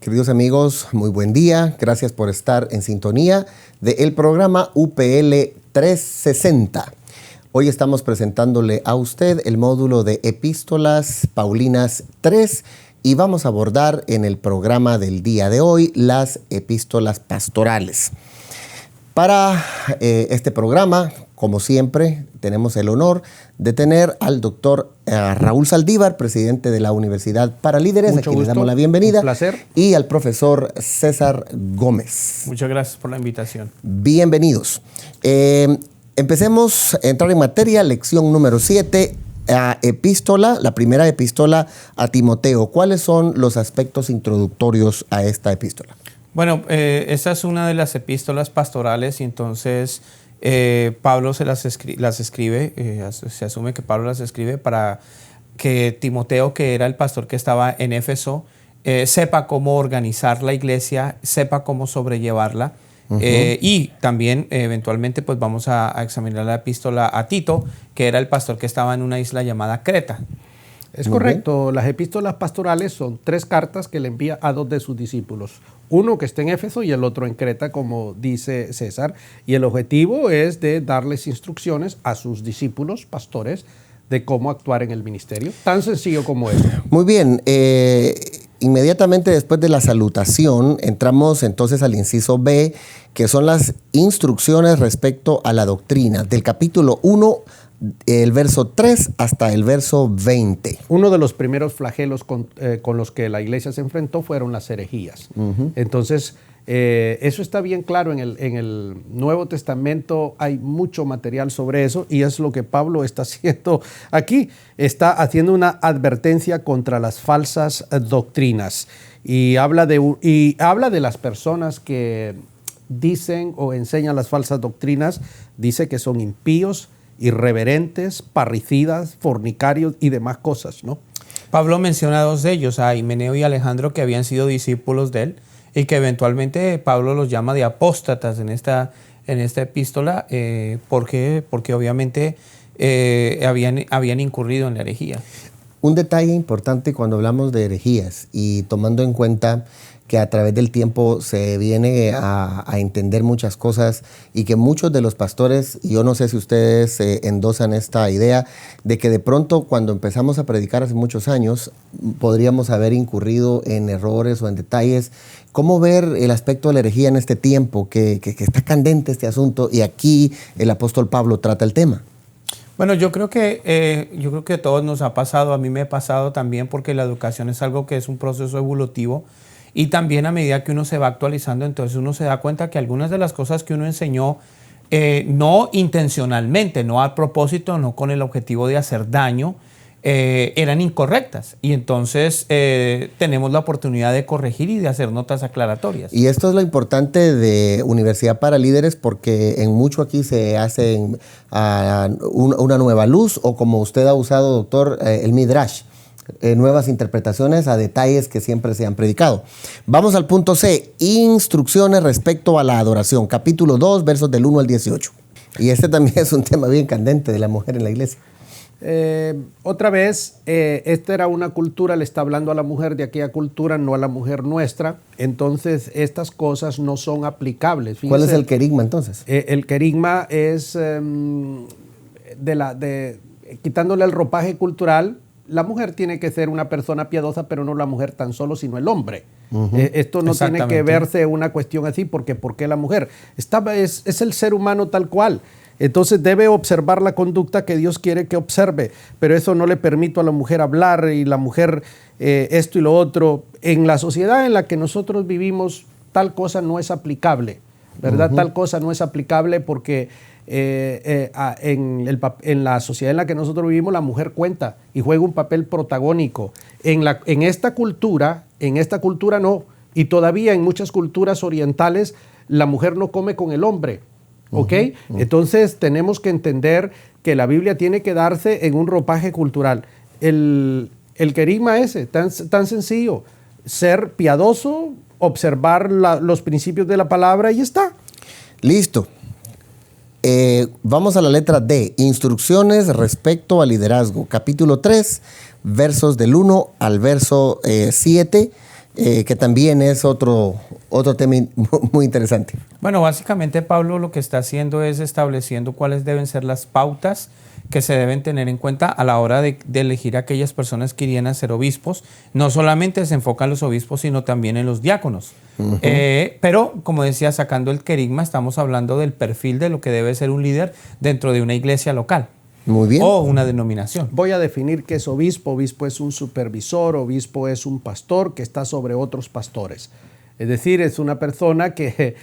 queridos amigos, muy buen día. Gracias por estar en sintonía del programa UPL 360. Hoy estamos presentándole a usted el módulo de Epístolas Paulinas 3 y vamos a abordar en el programa del día de hoy las epístolas pastorales. Para este programa, como siempre, tenemos el honor de tener al doctor Raúl Saldívar, presidente de la Universidad para Líderes, a quien le damos la bienvenida. Un placer. Y al profesor César Gómez. Muchas gracias por la invitación. Bienvenidos. Empecemos a entrar en materia, lección número 7, epístola, la primera epístola a Timoteo. ¿Cuáles son los aspectos introductorios a esta epístola? Bueno, esta es una de las epístolas pastorales y entonces Pablo las escribe, se asume que Pablo las escribe para que Timoteo, que era el pastor que estaba en Éfeso, sepa cómo organizar la iglesia, sepa cómo sobrellevarla. Y también eventualmente pues vamos a examinar la epístola a Tito, que era el pastor que estaba en una isla llamada Creta. Es correcto. Las epístolas pastorales son 3 cartas que le envía a 2 de sus discípulos. Uno que está en Éfeso y el otro en Creta, como dice César. Y el objetivo es de darles instrucciones a sus discípulos, pastores, de cómo actuar en el ministerio. Tan sencillo como eso. Muy bien. Inmediatamente después de la salutación, entramos entonces al inciso B, que son las instrucciones respecto a la doctrina, del capítulo 1, el verso 3 hasta el verso 20. Uno de los primeros flagelos con los que la iglesia se enfrentó fueron las herejías. Entonces, eso está bien claro en el Nuevo Testamento. Hay mucho material sobre eso y es lo que Pablo está haciendo aquí. Está haciendo una advertencia contra las falsas doctrinas y habla de las personas que dicen o enseñan las falsas doctrinas. Dice que son impíos, irreverentes, parricidas, fornicarios y demás cosas, ¿no? Pablo menciona a 2 de ellos, a Himeneo y Alejandro, que habían sido discípulos de él y que eventualmente Pablo los llama de apóstatas en esta epístola porque obviamente habían incurrido en la herejía. Un detalle importante cuando hablamos de herejías y tomando en cuenta que a través del tiempo se viene a entender muchas cosas y que muchos de los pastores, yo no sé si ustedes endosan esta idea, de que de pronto cuando empezamos a predicar hace muchos años, podríamos haber incurrido en errores o en detalles. ¿Cómo ver el aspecto de la herejía en este tiempo, que está candente este asunto y aquí el apóstol Pablo trata el tema? Bueno, yo creo que a todos nos ha pasado, a mí me ha pasado también, porque la educación es algo que es un proceso evolutivo. Y también a medida que uno se va actualizando, entonces uno se da cuenta que algunas de las cosas que uno enseñó, no intencionalmente, no a propósito, no con el objetivo de hacer daño, eran incorrectas. Y entonces tenemos la oportunidad de corregir y de hacer notas aclaratorias. Y esto es lo importante de Universidad para Líderes, porque en mucho aquí se hace una nueva luz, o como usted ha usado, doctor, el Midrash. Nuevas interpretaciones a detalles que siempre se han predicado. Vamos al punto C, instrucciones respecto a la adoración, capítulo 2, versos del 1 al 18. Y este también es un tema bien candente de la mujer en la iglesia. Otra vez, esta era una cultura, le está hablando a la mujer de aquella cultura, no a la mujer nuestra. Entonces, estas cosas no son aplicables. Fíjense, ¿cuál es el querigma entonces? El querigma es, quitándole el ropaje cultural. La mujer tiene que ser una persona piadosa, pero no la mujer tan solo, sino el hombre. Esto no tiene que verse una cuestión así, porque ¿por qué la mujer? Es el ser humano tal cual. Entonces debe observar la conducta que Dios quiere que observe, pero eso no le permite a la mujer hablar y la mujer esto y lo otro. En la sociedad en la que nosotros vivimos, tal cosa no es aplicable, ¿verdad? Tal cosa no es aplicable porque en la sociedad en la que nosotros vivimos, la mujer cuenta y juega un papel protagónico. En esta cultura no, y todavía en muchas culturas orientales la mujer no come con el hombre, ¿ok? Entonces tenemos que entender que la Biblia tiene que darse en un ropaje cultural. El querigma ese, tan sencillo, ser piadoso, observar los principios de la palabra y está. Listo. Vamos a la letra D, instrucciones respecto al liderazgo, capítulo 3, versos del 1 al verso 7. que también es otro tema muy interesante. Bueno, básicamente Pablo lo que está haciendo es estableciendo cuáles deben ser las pautas que se deben tener en cuenta a la hora de elegir a aquellas personas que irían a ser obispos. No solamente se enfoca en los obispos, sino también en los diáconos. Pero, como decía, sacando el querigma, estamos hablando del perfil de lo que debe ser un líder dentro de una iglesia local. Muy bien. O una denominación. Voy a definir qué es obispo. Obispo es un supervisor, obispo es un pastor que está sobre otros pastores. Es decir, es una persona que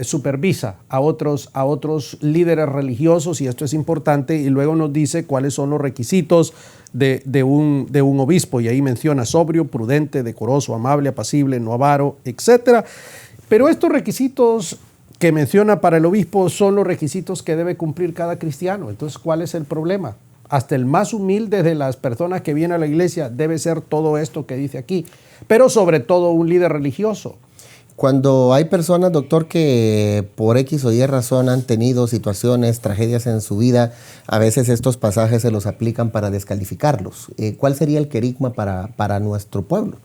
supervisa a otros líderes religiosos, y esto es importante, y luego nos dice cuáles son los requisitos de un obispo, y ahí menciona sobrio, prudente, decoroso, amable, apacible, no avaro, etc. Pero estos requisitos que menciona para el obispo son los requisitos que debe cumplir cada cristiano. Entonces, ¿cuál es el problema? Hasta el más humilde de las personas que vienen a la iglesia debe ser todo esto que dice aquí, pero sobre todo un líder religioso. Cuando hay personas, doctor, que por X o Y razón han tenido situaciones, tragedias en su vida, a veces estos pasajes se los aplican para descalificarlos. ¿Cuál sería el querigma para nuestro pueblo?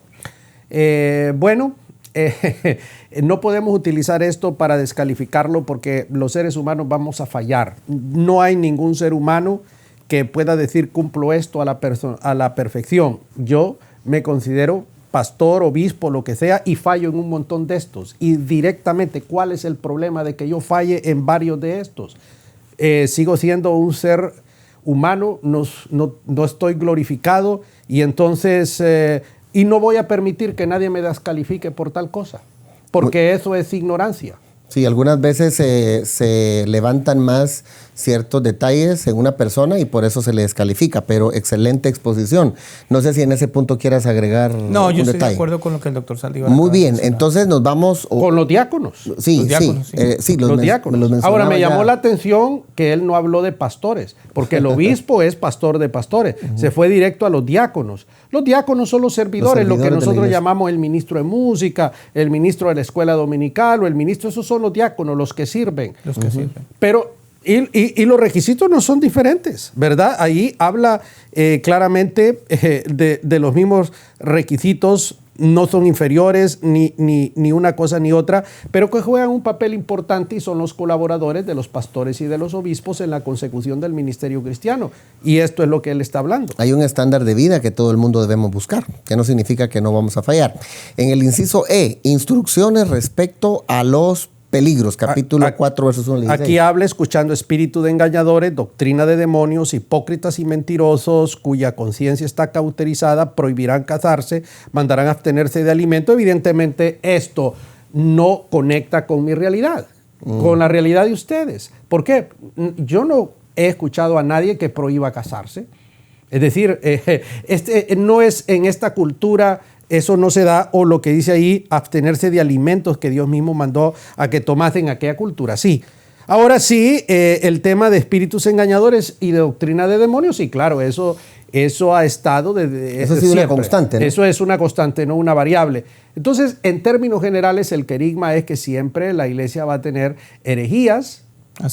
No podemos utilizar esto para descalificarlo porque los seres humanos vamos a fallar. No hay ningún ser humano que pueda decir cumplo esto a la perfección. Yo me considero pastor, obispo, lo que sea, y fallo en un montón de estos. Y directamente, ¿cuál es el problema de que yo falle en varios de estos? Sigo siendo un ser humano, no estoy glorificado, y entonces, y no voy a permitir que nadie me descalifique por tal cosa, porque eso es ignorancia. Sí, algunas veces se levantan más ciertos detalles en una persona y por eso se le descalifica, pero excelente exposición. No sé si en ese punto quieras agregar un detalle. No, yo estoy de acuerdo con lo que el doctor Saldívar Muy bien, entonces nos vamos... Con los diáconos. Sí, los diáconos, sí, los diáconos. Ahora, me llamó la atención que él no habló de pastores, porque el obispo es pastor de pastores. Se fue directo a los diáconos. Los diáconos son los servidores, lo que nosotros llamamos el ministro de música, el ministro de la escuela dominical o el ministro, esos son los diáconos, los que sirven. Los que sirven. Pero... Y los requisitos no son diferentes, ¿verdad? Ahí habla claramente de los mismos requisitos, no son inferiores ni una cosa ni otra, pero que juegan un papel importante y son los colaboradores de los pastores y de los obispos en la consecución del ministerio cristiano. Y esto es lo que él está hablando. Hay un estándar de vida que todo el mundo debemos buscar, que no significa que no vamos a fallar. En el inciso E, instrucciones respecto a los peligros, capítulo 4, versos 1 al 16. Aquí habla escuchando espíritu de engañadores, doctrina de demonios, hipócritas y mentirosos, cuya conciencia está cauterizada, prohibirán casarse, mandarán abstenerse de alimento. Evidentemente esto no conecta con mi realidad, con la realidad de ustedes. ¿Por qué? Yo no he escuchado a nadie que prohíba casarse. Es decir, no es en esta cultura... Eso no se da, o lo que dice ahí, abstenerse de alimentos que Dios mismo mandó a que tomasen aquella cultura. Sí. Ahora sí, el tema de espíritus engañadores y de doctrina de demonios, sí, claro, eso ha estado desde eso ha sido una constante, ¿no? Eso es una constante, no una variable. Entonces, en términos generales, el querigma es que siempre la iglesia va a tener herejías,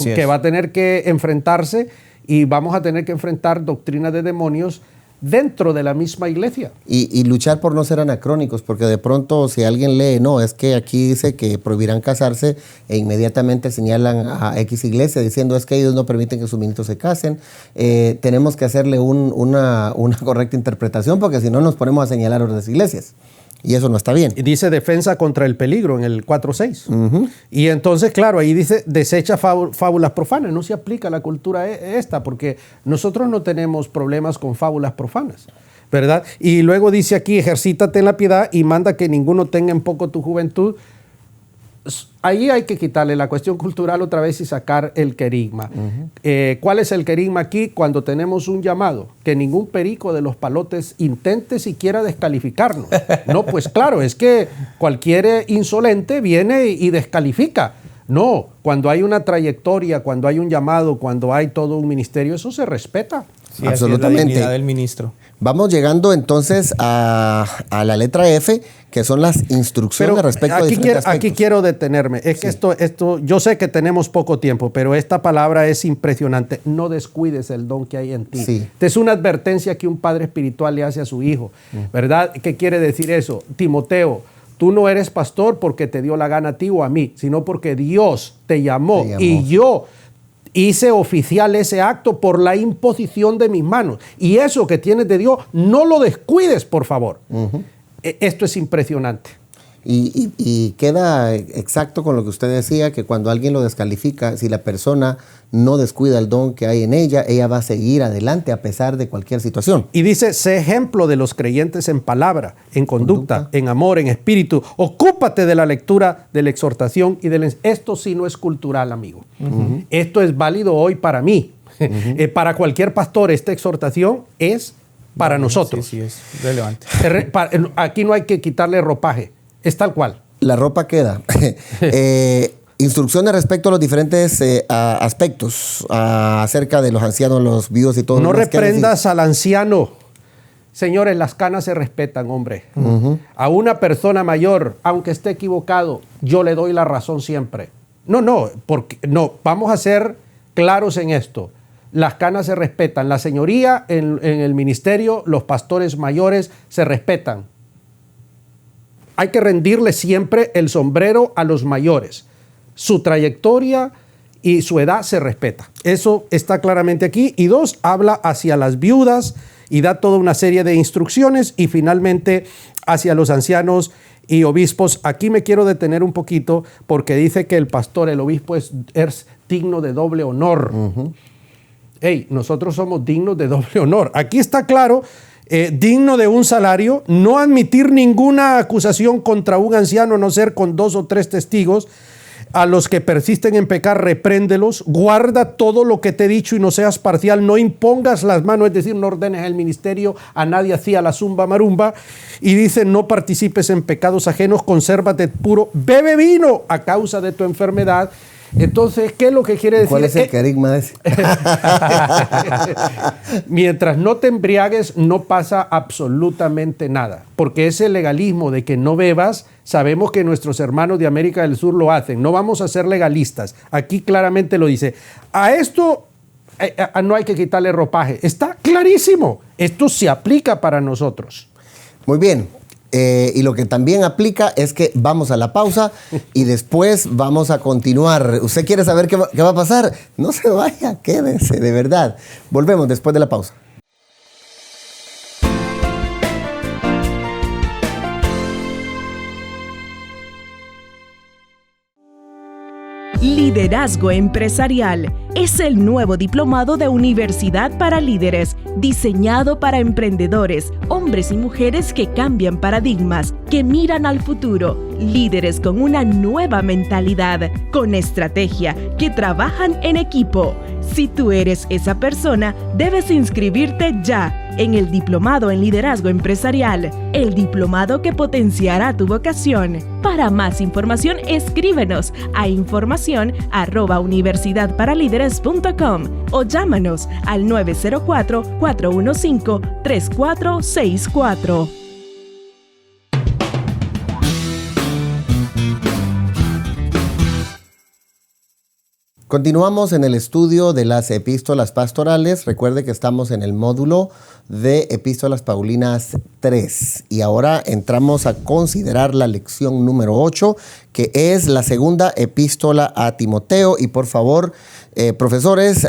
que va a tener que enfrentarse, y vamos a tener que enfrentar doctrina de demonios dentro de la misma iglesia. Y luchar por no ser anacrónicos, porque de pronto si alguien lee, no, es que aquí dice que prohibirán casarse e inmediatamente señalan a X iglesia diciendo es que ellos no permiten que sus ministros se casen. Tenemos que hacerle una correcta interpretación porque si no nos ponemos a señalar otras iglesias. Y eso no está bien. Y dice defensa contra el peligro en el 4.6. Y entonces, claro, ahí dice desecha fábulas profanas. No se aplica a la cultura esta, porque nosotros no tenemos problemas con fábulas profanas, ¿verdad? Y luego dice aquí, ejercítate en la piedad y manda que ninguno tenga en poco tu juventud. Ahí hay que quitarle la cuestión cultural otra vez y sacar el querigma. ¿Cuál es el querigma aquí? Cuando tenemos un llamado, que ningún perico de los palotes intente siquiera descalificarnos. No, pues claro, es que cualquier insolente viene y descalifica. No, cuando hay una trayectoria, cuando hay un llamado, cuando hay todo un ministerio, eso se respeta. Sí, absolutamente. así es la dignidad del ministro. Vamos llegando entonces a la letra F, que son las instrucciones Pero respecto a diferentes aspectos. aquí quiero detenerme. Es que esto, yo sé que tenemos poco tiempo, pero esta palabra es impresionante. No descuides el don que hay en ti. Sí. Esta es una advertencia que un padre espiritual le hace a su hijo, ¿verdad? ¿Qué quiere decir eso? Timoteo, tú no eres pastor porque te dio la gana a ti o a mí, sino porque Dios te llamó. Y yo hice oficial ese acto por la imposición de mis manos. Y eso que tienes de Dios, no lo descuides, por favor. Esto es impresionante. Y queda exacto con lo que usted decía, que cuando alguien lo descalifica, si la persona no descuida el don que hay en ella, ella va a seguir adelante a pesar de cualquier situación. Y dice, sé ejemplo de los creyentes en palabra, en conducta, en amor, en espíritu. Ocúpate de la lectura, de la exhortación y del... Esto sí no es cultural, amigo. Esto es válido hoy para mí. Para cualquier pastor, esta exhortación es para nosotros. Sí, es relevante. Aquí no hay que quitarle ropaje. Es tal cual. La ropa queda. Instrucciones respecto a los diferentes aspectos acerca de los ancianos, los viudos y todo. No reprendas al anciano. Señores, las canas se respetan, hombre. A una persona mayor, aunque esté equivocado, yo le doy la razón siempre. No, vamos a ser claros en esto. Las canas se respetan. La señoría en el ministerio, los pastores mayores se respetan. Hay que rendirle siempre el sombrero a los mayores. Su trayectoria y su edad se respeta. Eso está claramente aquí. Y 2, habla hacia las viudas y da toda una serie de instrucciones. Y finalmente hacia los ancianos y obispos. Aquí me quiero detener un poquito porque dice que el pastor, el obispo es digno de doble honor. Nosotros somos dignos de doble honor. Aquí está claro. Digno de un salario, no admitir ninguna acusación contra un anciano, no ser con 2 o 3 testigos. A los que persisten en pecar, repréndelos, guarda todo lo que te he dicho y no seas parcial, no impongas las manos, es decir, no ordenes el ministerio a nadie hacía la zumba marumba. Y dice, no participes en pecados ajenos, consérvate puro, bebe vino a causa de tu enfermedad. Entonces, ¿qué es lo que quiere decir? ¿Cuál es el querigma ese? Mientras no te embriagues, no pasa absolutamente nada. Porque ese legalismo de que no bebas, sabemos que nuestros hermanos de América del Sur lo hacen. No vamos a ser legalistas. Aquí claramente lo dice. A esto no hay que quitarle ropaje. Está clarísimo. Esto se aplica para nosotros. Muy bien. Y lo que también aplica es que vamos a la pausa y después vamos a continuar. ¿Usted quiere saber qué va a pasar? No se vaya, quédese, de verdad. Volvemos después de la pausa. Liderazgo Empresarial es el nuevo diplomado de Universidad para Líderes, diseñado para emprendedores, hombres y mujeres que cambian paradigmas, que miran al futuro, líderes con una nueva mentalidad, con estrategia, que trabajan en equipo. Si tú eres esa persona, debes inscribirte ya en el Diplomado en Liderazgo Empresarial, el diplomado que potenciará tu vocación. Para más información, escríbenos a información@universidadparalíderes.com o llámanos al 904-415-3464. Continuamos en el estudio de las epístolas pastorales. Recuerde que estamos en el módulo de Epístolas Paulinas 3 y ahora entramos a considerar la lección número 8, que es la segunda epístola a Timoteo. Y por favor, profesores,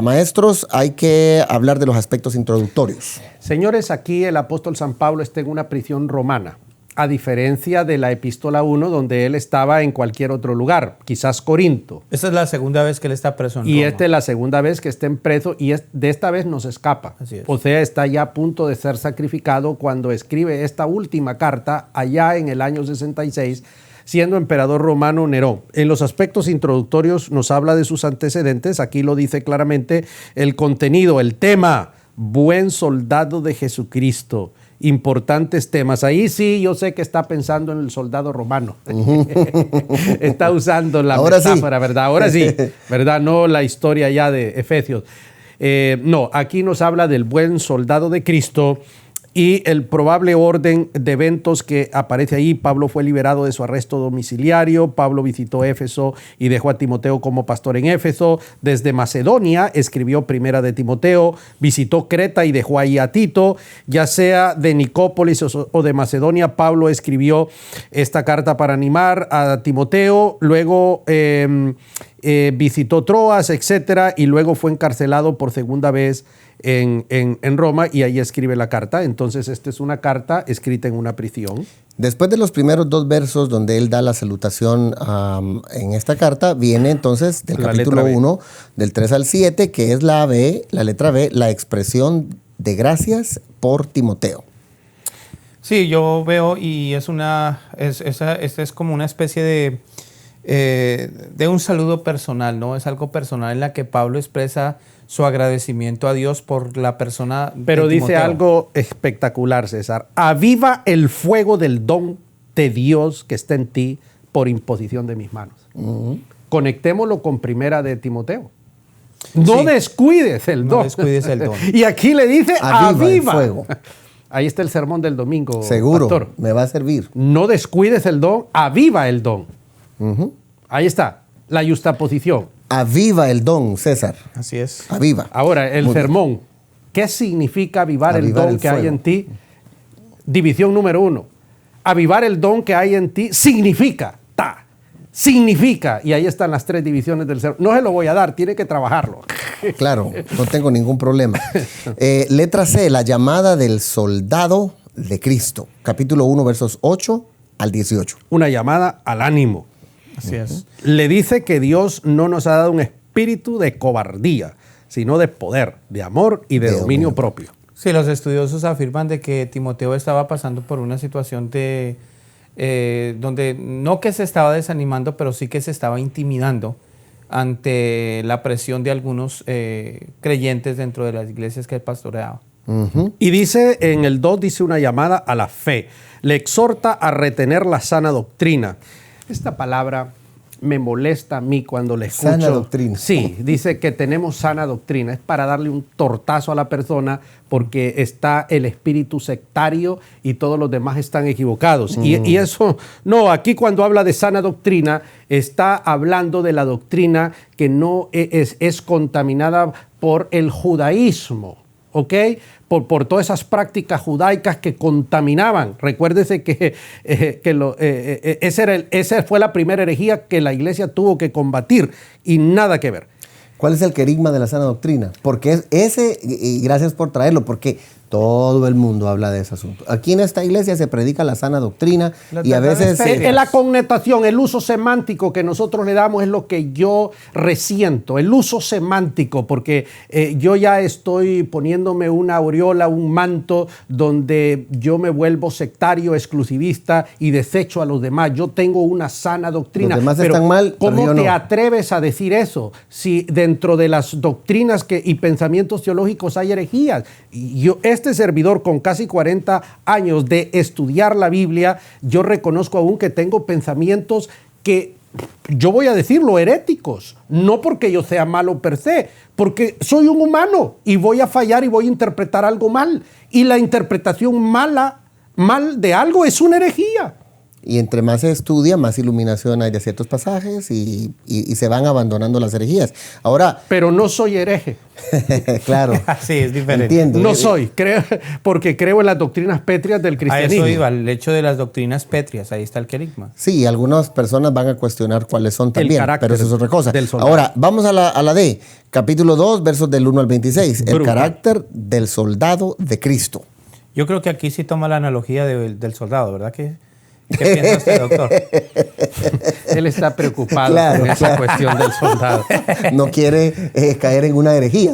maestros, hay que hablar de los aspectos introductorios. Señores, aquí el apóstol San Pablo está en una prisión romana, a diferencia de la epístola 1, donde él estaba en cualquier otro lugar, quizás Corinto. Esta es la segunda vez que él está preso en Roma. Y esta es la segunda vez que está en preso y de esta vez no se escapa. Así es. O sea, está ya a punto de ser sacrificado cuando escribe esta última carta allá en el año 66, siendo emperador romano Nerón. En los aspectos introductorios nos habla de sus antecedentes. Aquí lo dice claramente el contenido, el tema, buen soldado de Jesucristo. Importantes temas. Ahí sí, yo sé que está pensando en el soldado romano. Está usando la metáfora, sí. ¿Verdad? Ahora sí, ¿verdad? No la historia ya de Efesios. No, aquí nos habla del buen soldado de Cristo y el probable orden de eventos que aparece ahí. Pablo fue liberado de su arresto domiciliario. Pablo visitó Éfeso y dejó a Timoteo como pastor en Éfeso. Desde Macedonia escribió Primera de Timoteo. Visitó Creta y dejó ahí a Tito. Ya sea de Nicópolis o de Macedonia, Pablo escribió esta carta para animar a Timoteo. Luego visitó Troas, etcétera, y luego fue encarcelado por segunda vez en Roma, y ahí escribe la carta. Entonces, esta es una carta escrita en una prisión. Después de los primeros 2 versos donde él da la salutación en esta carta, viene entonces del capítulo 1, del 3 al 7, que es la letra B, la expresión de gracias por Timoteo. Sí, yo veo, y esta es como una especie de un saludo personal, ¿no? Es algo personal en la que Pablo expresa su agradecimiento a Dios por la persona de Pero dice Timoteo. algo espectacular, César. Aviva el fuego del don de Dios que está en ti por imposición de mis manos. Conectémoslo con Primera de Timoteo. No Sí. descuides el don. No descuides el don. Y aquí le dice aviva. el fuego. Ahí está el sermón del domingo, Seguro, pastor. me va a servir. No descuides el don, aviva el don. Ahí está, la justaposición. Aviva el don, César. Así es. Aviva. Ahora, el Muy bien. sermón. ¿Qué significa avivar el Avivar don el que hay fuego. en ti? División número 1. Avivar el don que hay en ti significa, significa. Y ahí están las 3 divisiones del sermón. No se lo voy a dar, tiene que trabajarlo. Claro, no tengo ningún problema. Letra C, la llamada del soldado de Cristo. Capítulo 1, versos 8 al 18. Una llamada al ánimo. Así es. Le dice que Dios no nos ha dado un espíritu de cobardía, sino de poder, de amor y de dominio propio. Sí, los estudiosos afirman de que Timoteo estaba pasando por una situación donde no que se estaba desanimando, pero sí que se estaba intimidando ante la presión de algunos creyentes dentro de las iglesias que él pastoreaba. Y dice, en el 2 dice una llamada a la fe. Le exhorta a retener la sana doctrina. Esta palabra me molesta a mí cuando le escucho. Sana doctrina. Sí, dice que tenemos sana doctrina. Es para darle un tortazo a la persona porque está el espíritu sectario y todos los demás están equivocados. Y eso, no, aquí cuando habla de sana doctrina, está hablando de la doctrina que no es contaminada por el judaísmo. ¿Ok? Por todas esas prácticas judaicas que contaminaban. Recuérdese que esa fue la primera herejía que la iglesia tuvo que combatir y nada que ver. ¿Cuál es el querigma de la sana doctrina? Porque es ese, y gracias por traerlo, porque todo el mundo habla de ese asunto. Aquí en esta iglesia se predica la sana doctrina Las y a verdades veces... serias. Es la connotación, el uso semántico que nosotros le damos es lo que yo resiento, el uso semántico, porque yo ya estoy poniéndome una aureola, un manto donde yo me vuelvo sectario, exclusivista y desecho a los demás. Yo tengo una sana doctrina. Los demás pero están mal, pero ¿cómo yo te no. atreves a decir eso? Si dentro de las doctrinas y pensamientos teológicos hay herejías. Y yo, este servidor con casi 40 años de estudiar la Biblia, yo reconozco aún que tengo pensamientos que, yo voy a decirlo, heréticos. No porque yo sea malo per se, porque soy un humano y voy a fallar y voy a interpretar algo mal. Y la interpretación mal de algo es una herejía. Y entre más se estudia, más iluminación hay de ciertos pasajes y se van abandonando las herejías. Ahora, Pero no soy hereje. claro. Sí, es diferente. Entiendo. No soy, porque creo en las doctrinas pétreas del A cristianismo. eso iba, el hecho de las doctrinas pétreas, ahí está el querigma. Sí, algunas personas van a cuestionar cuáles son también, carácter pero eso es otra cosa. del soldado. Ahora, vamos a la D, capítulo 2, versos del 1 al 26. El Brutal. carácter del soldado de Cristo. Yo creo que aquí sí toma la analogía del soldado, ¿verdad? ¿Qué piensa usted, doctor? Él está preocupado Claro, con esa claro. cuestión del soldado. No quiere caer en una herejía.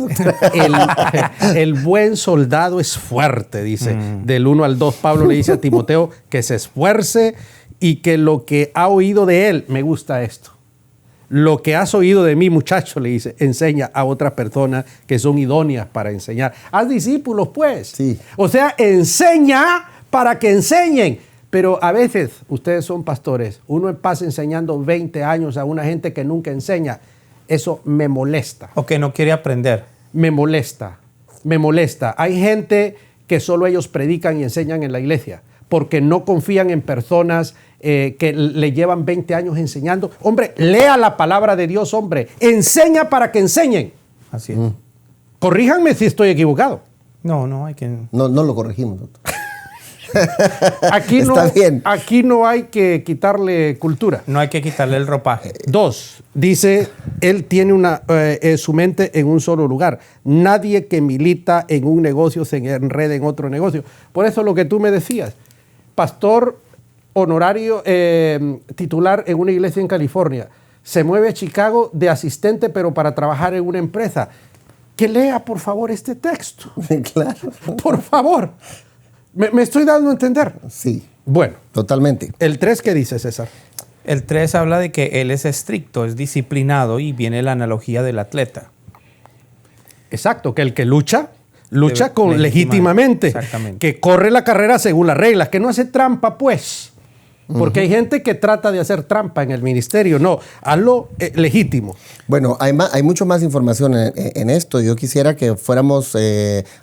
El buen soldado es fuerte, dice. Del 1 al 2, Pablo le dice a Timoteo que se esfuerce y que lo que ha oído de él, me gusta esto. Lo que has oído de mí, muchacho, le dice, enseña a otras personas que son idóneas para enseñar. Haz discípulos, pues. Sí. O sea, enseña para que enseñen. Pero a veces, ustedes son pastores, uno pasa enseñando 20 años a una gente que nunca enseña. Eso me molesta. O que no quiere aprender. me molesta. Hay gente que solo ellos predican y enseñan en la iglesia porque no confían en personas que le llevan 20 años enseñando. Hombre, lea la palabra de Dios, hombre. Enseña para que enseñen. Así es. Corríjanme si estoy equivocado. No, hay que... No lo corregimos, doctor. Aquí no hay que quitarle cultura. No hay que quitarle el ropaje. 2, dice, él tiene su mente en un solo lugar. Nadie que milita en un negocio se enreda en otro negocio. Por eso lo que tú me decías, pastor honorario titular en una iglesia en California, se mueve a Chicago de asistente pero para trabajar en una empresa. Que lea por favor este texto. Claro. Por favor. ¿Me estoy dando a entender? Sí. Bueno. Totalmente. El 3, ¿qué dice, César? El 3 habla de que él es estricto, es disciplinado y viene la analogía del atleta. Exacto, que el que lucha legítimamente. Exactamente. Que corre la carrera según las reglas, que no hace trampa, pues. Porque hay gente que trata de hacer trampa en el ministerio. No, hazlo legítimo. Bueno, hay mucho más información en esto. Yo quisiera que fuéramos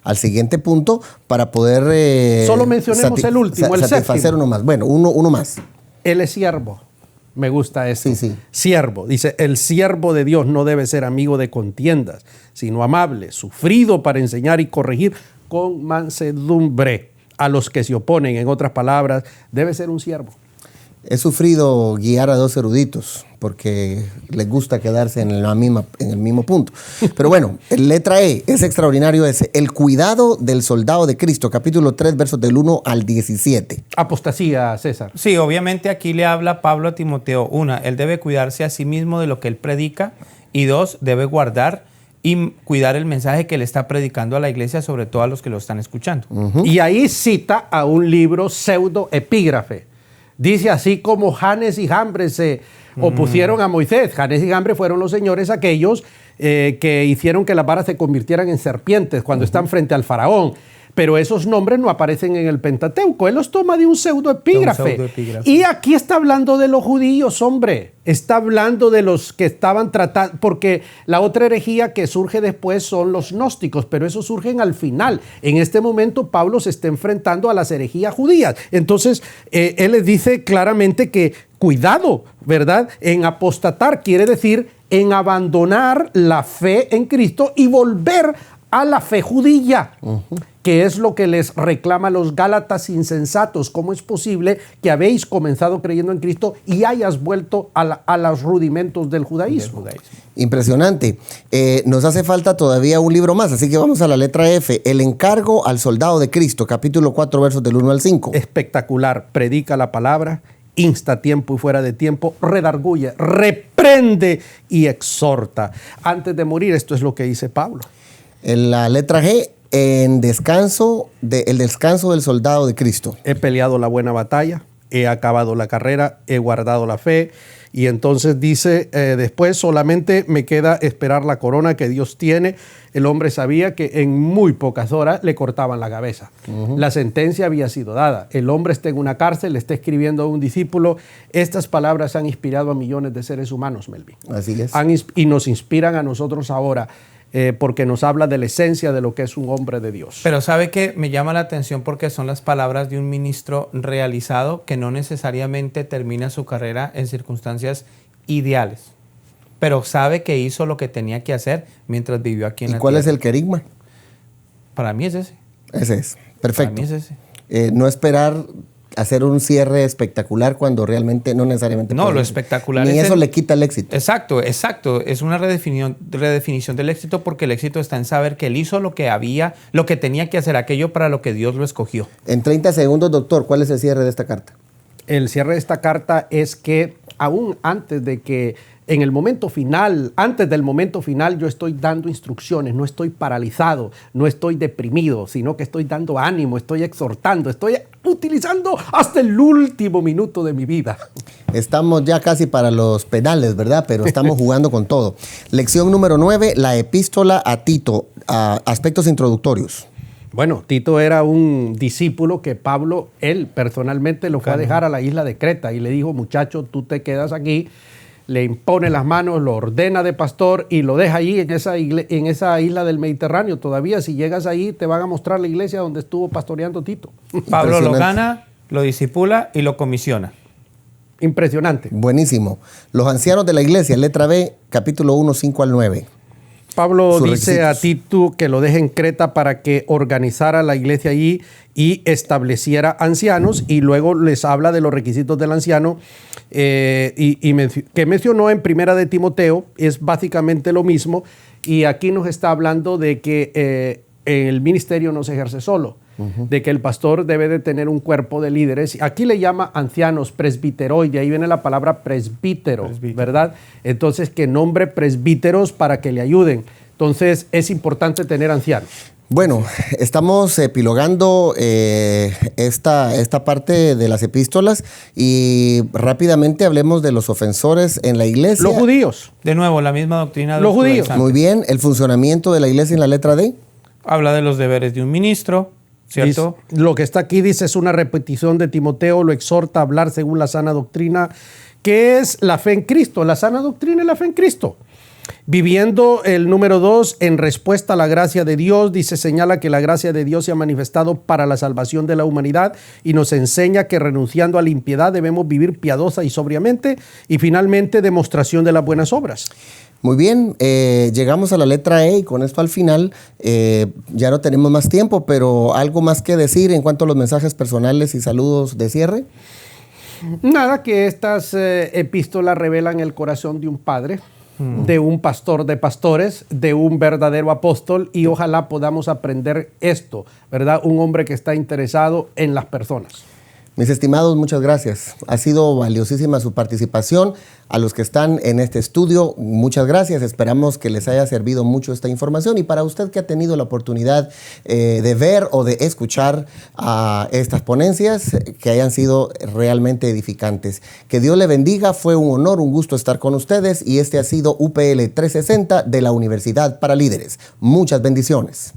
al siguiente punto para poder... Solo mencionemos el último, el satisfacer séptimo. uno más. Bueno, uno más. Él es siervo. Me gusta esto. Sí. Siervo. Dice, el siervo de Dios no debe ser amigo de contiendas, sino amable, sufrido para enseñar y corregir con mansedumbre a los que se oponen. En otras palabras, debe ser un siervo. He sufrido guiar a dos eruditos porque les gusta quedarse en el mismo punto. Pero bueno, letra E, es extraordinario ese. El cuidado del soldado de Cristo, capítulo 3, versos del 1 al 17. Apostasía, César. Sí, obviamente aquí le habla Pablo a Timoteo. 1, él debe cuidarse a sí mismo de lo que él predica. Y 2, debe guardar y cuidar el mensaje que le está predicando a la iglesia, sobre todo a los que lo están escuchando. Y ahí cita a un libro pseudoepígrafe. Dice, así como Janes y Jambres se opusieron a Moisés. Janes y Jambres fueron los señores aquellos que hicieron que las varas se convirtieran en serpientes cuando están frente al faraón. Pero esos nombres no aparecen en el Pentateuco. Él los toma de un pseudoepígrafe. Y aquí está hablando de los judíos, hombre. Está hablando de los que estaban tratando, porque la otra herejía que surge después son los gnósticos, pero esos surgen al final. En este momento Pablo se está enfrentando a las herejías judías. Entonces, él les dice claramente que cuidado, ¿verdad? En apostatar quiere decir en abandonar la fe en Cristo y volver a la fe judía, que es lo que les reclama a los Gálatas insensatos. ¿Cómo es posible que habéis comenzado creyendo en Cristo y hayas vuelto a los rudimentos del judaísmo? Impresionante. Nos hace falta todavía un libro más, así que vamos a la letra F. El encargo al soldado de Cristo, capítulo 4, versos del 1 al 5. Espectacular. Predica la palabra, insta a tiempo y fuera de tiempo, redarguye, reprende y exhorta. Antes de morir, esto es lo que dice Pablo. En la letra G, el descanso del soldado de Cristo. He peleado la buena batalla, he acabado la carrera, he guardado la fe. Y entonces dice, después solamente me queda esperar la corona que Dios tiene. El hombre sabía que en muy pocas horas le cortaban la cabeza. La sentencia había sido dada. El hombre está en una cárcel, le está escribiendo a un discípulo. Estas palabras han inspirado a millones de seres humanos, Melvin. Así es. Y nos inspiran a nosotros ahora. Porque nos habla de la esencia de lo que es un hombre de Dios. Pero ¿sabe qué? Me llama la atención porque son las palabras de un ministro realizado que no necesariamente termina su carrera en circunstancias ideales, pero sabe que hizo lo que tenía que hacer mientras vivió aquí en la tierra. ¿Y cuál es el querigma? Para mí es ese. Ese es, perfecto. Para mí es ese. No esperar hacer un cierre espectacular cuando realmente no necesariamente no, lo espectacular ni eso le quita el éxito. Exacto. Es una redefinición del éxito, porque el éxito está en saber que él hizo lo que tenía que hacer, aquello para lo que Dios lo escogió. En 30 segundos, doctor, ¿cuál es el cierre de esta carta? El cierre de esta carta es que aún antes de que en el momento final, antes del momento final, yo estoy dando instrucciones, no estoy paralizado, no estoy deprimido, sino que estoy dando ánimo, estoy exhortando, estoy utilizando hasta el último minuto de mi vida. Estamos ya casi para los penales, ¿verdad? Pero estamos jugando con todo. Lección número 9, la epístola a Tito, aspectos introductorios. Bueno, Tito era un discípulo que Pablo, él personalmente lo fue a dejar a la isla de Creta y le dijo, muchacho, tú te quedas aquí. le impone las manos, lo ordena de pastor y lo deja ahí en esa isla del Mediterráneo. Todavía si llegas ahí te van a mostrar la iglesia donde estuvo pastoreando Tito. Pablo lo gana, lo discipula y lo comisiona. Impresionante. Buenísimo. Los ancianos de la iglesia, letra B, capítulo 1, 5 al 9. Pablo dice a Tito que lo deje en Creta para que organizara la iglesia allí y estableciera ancianos, y luego les habla de los requisitos del anciano que mencionó en Primera de Timoteo. Es básicamente lo mismo, y aquí nos está hablando de que el ministerio no se ejerce solo, de que el pastor debe de tener un cuerpo de líderes. Aquí le llama ancianos, presbiteros, y de ahí viene la palabra presbítero, ¿verdad? Entonces, que nombre presbíteros para que le ayuden. Entonces, es importante tener ancianos. Bueno, estamos epilogando esta parte de las epístolas, y rápidamente hablemos de los ofensores en la iglesia. Los judíos. De nuevo, la misma doctrina de los judíos. Muy bien, el funcionamiento de la iglesia en la letra D. Habla de los deberes de un ministro, ¿cierto? Lo que está aquí dice es una repetición de Timoteo, lo exhorta a hablar según la sana doctrina, que es la fe en Cristo. La sana doctrina es la fe en Cristo. Viviendo el número 2 en respuesta a la gracia de Dios, dice, señala que la gracia de Dios se ha manifestado para la salvación de la humanidad y nos enseña que renunciando a la impiedad debemos vivir piadosa y sobriamente. Y finalmente, demostración de las buenas obras. Muy bien, llegamos a la letra E, y con esto al final ya no tenemos más tiempo, pero algo más que decir en cuanto a los mensajes personales y saludos de cierre. Nada, que estas epístolas revelan el corazón de un padre, de un pastor de pastores, de un verdadero apóstol, y ojalá podamos aprender esto, ¿verdad? Un hombre que está interesado en las personas. Mis estimados, muchas gracias. Ha sido valiosísima su participación. A los que están en este estudio, muchas gracias. Esperamos que les haya servido mucho esta información. Y para usted que ha tenido la oportunidad de ver o de escuchar estas ponencias, que hayan sido realmente edificantes. Que Dios le bendiga. Fue un honor, un gusto estar con ustedes. Y este ha sido UPL 360 de la Universidad para Líderes. Muchas bendiciones.